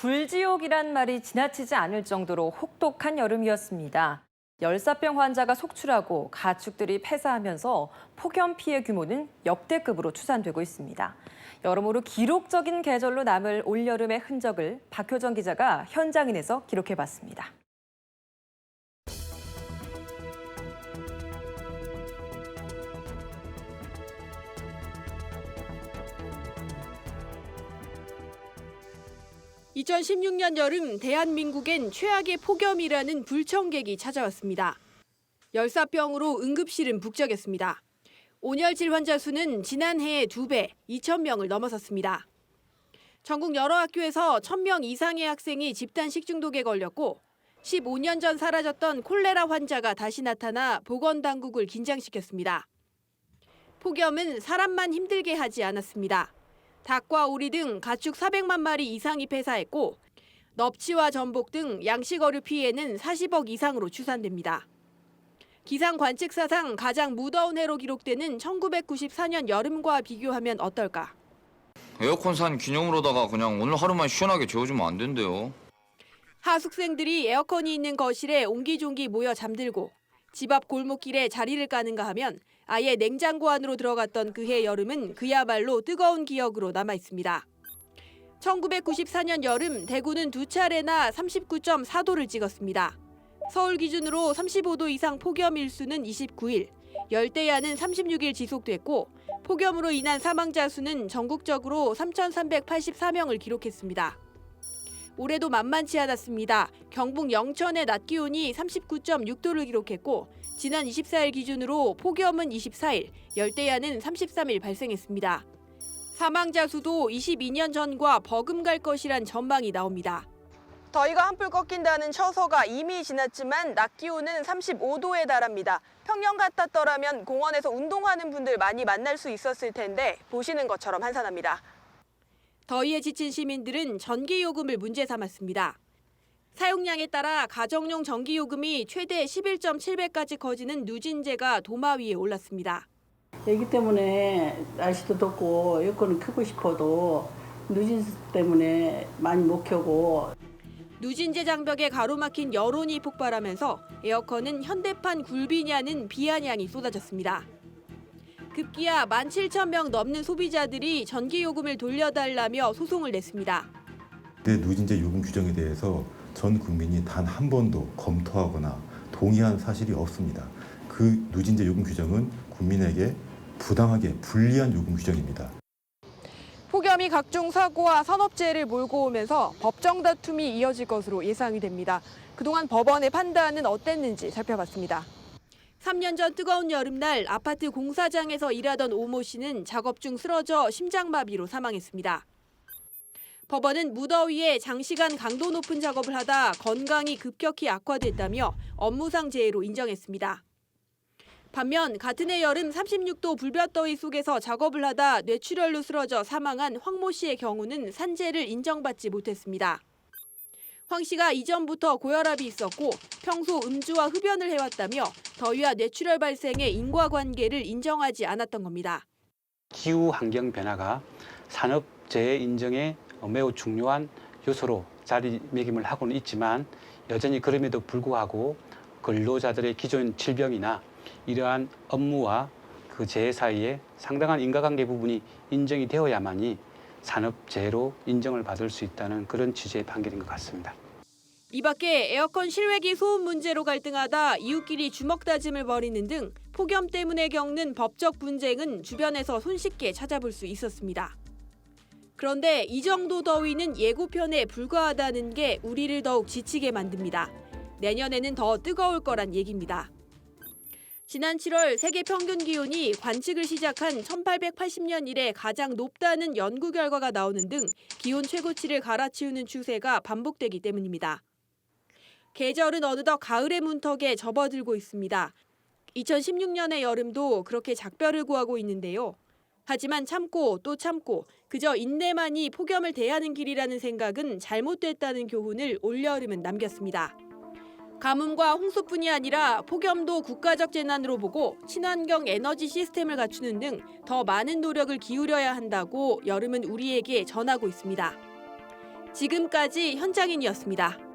불지옥이란 말이 지나치지 않을 정도로 혹독한 여름이었습니다. 열사병 환자가 속출하고 가축들이 폐사하면서 폭염 피해 규모는 역대급으로 추산되고 있습니다. 여러모로 기록적인 계절로 남을 올여름의 흔적을 박효정 기자가 현장인에서 기록해봤습니다. (2016년) 여름 대한민국엔 최악의 폭염이라는 불청객이 찾아왔습니다. 열사병으로 응급실은 북적였습니다. 온열질 환자 수는 지난해의 2배, 2,000명을 넘어섰습니다. 전국 여러 학교에서 1,000명 이상의 학생이 집단 식중독에 걸렸고 15년 전 사라졌던 콜레라 환자가 다시 나타나 보건당국을 긴장시켰습니다. 폭염은 사람만 힘들게 하지 않았습니다. 닭과 오리 등 가축 400만 마리 이상이 폐사했고 넙치와 전복 등 양식어류 피해는 40억 이상으로 추산됩니다. 기상 관측사상 가장 무더운 해로 기록되는 1994년 여름과 비교하면 어떨까? 에어컨 산 기념으로다가 그냥 오늘 하루만 시원하게 재워주면 안 된대요. 하숙생들이 에어컨이 있는 거실에 옹기종기 모여 잠들고 집 앞 골목길에 자리를 까는가 하면 아예 냉장고 안으로 들어갔던 그해 여름은 그야말로 뜨거운 기억으로 남아 있습니다. 1994년 여름 대구는 2차례나 39.4도를 찍었습니다. 서울 기준으로 35도 이상 폭염 일수는 29일, 열대야는 36일 지속됐고 폭염으로 인한 사망자 수는 전국적으로 3,384명을 기록했습니다. 올해도 만만치 않았습니다. 경북 영천의 낮 기온이 39.6도를 기록했고 지난 24일 기준으로 폭염은 24일, 열대야는 33일 발생했습니다. 사망자 수도 22년 전과 버금갈 것이란 전망이 나옵니다. 더위가 한풀 꺾인다는 처서가 이미 지났지만 낮 기온은 35도에 달합니다. 평년 같았더라면 공원에서 운동하는 분들 많이 만날 수 있었을 텐데 보시는 것처럼 한산합니다. 더위에 지친 시민들은 전기요금을 문제 삼았습니다. 사용량에 따라 가정용 전기요금이 최대 11.7배까지 커지는 누진제가 도마 위에 올랐습니다. 애기 때문에 날씨도 덥고 에어컨을 켜고 싶어도 누진세 때문에 많이 못 켜고. 누진제 장벽에 가로막힌 여론이 폭발하면서 에어컨은 현대판 굴비냐는 비아냥이 쏟아졌습니다. 급기야 17,000명 넘는 소비자들이 전기요금을 돌려달라며 소송을 냈습니다. 누진제 요금 규정에 대해서 전 국민이 단 한 번도 검토하거나 동의한 사실이 없습니다. 그 누진제 요금 규정은 국민에게 부당하게 불리한 요금 규정입니다. 폭염이 각종 사고와 산업재해를 몰고 오면서 법정 다툼이 이어질 것으로 예상이 됩니다. 그동안 법원의 판단은 어땠는지 살펴봤습니다. 3년 전 뜨거운 여름날 아파트 공사장에서 일하던 오모 씨는 작업 중 쓰러져 심장마비로 사망했습니다. 법원은 무더위에 장시간 강도 높은 작업을 하다 건강이 급격히 악화됐다며 업무상 재해로 인정했습니다. 반면 같은 해 여름 36도 불볕더위 속에서 작업을 하다 뇌출혈로 쓰러져 사망한 황모 씨의 경우는 산재를 인정받지 못했습니다. 황 씨가 이전부터 고혈압이 있었고 평소 음주와 흡연을 해왔다며 더위와 뇌출혈 발생의 인과관계를 인정하지 않았던 겁니다. 기후 환경 변화가 산업재해 인정에 매우 중요한 요소로 자리매김을 하고는 있지만 여전히 그럼에도 불구하고 근로자들의 기존 질병이나 이러한 업무와 그 재해 사이에 상당한 인과관계 부분이 인정이 되어야만이 산업재해로 인정을 받을 수 있다는 그런 취지의 판결인 것 같습니다. 이 밖에 에어컨 실외기 소음 문제로 갈등하다 이웃끼리 주먹 다짐을 벌이는 등 폭염 때문에 겪는 법적 분쟁은 주변에서 손쉽게 찾아볼 수 있었습니다. 그런데 이 정도 더위는 예고편에 불과하다는 게 우리를 더욱 지치게 만듭니다. 내년에는 더 뜨거울 거란 얘기입니다. 지난 7월 세계 평균 기온이 관측을 시작한 1880년 이래 가장 높다는 연구 결과가 나오는 등 기온 최고치를 갈아치우는 추세가 반복되기 때문입니다. 계절은 어느덧 가을의 문턱에 접어들고 있습니다. 2016년의 여름도 그렇게 작별을 구하고 있는데요. 하지만 참고 또 참고 그저 인내만이 폭염을 대하는 길이라는 생각은 잘못됐다는 교훈을 올여름은 남겼습니다. 가뭄과 홍수뿐이 아니라 폭염도 국가적 재난으로 보고 친환경 에너지 시스템을 갖추는 등 더 많은 노력을 기울여야 한다고 여름은 우리에게 전하고 있습니다. 지금까지 현장인이었습니다.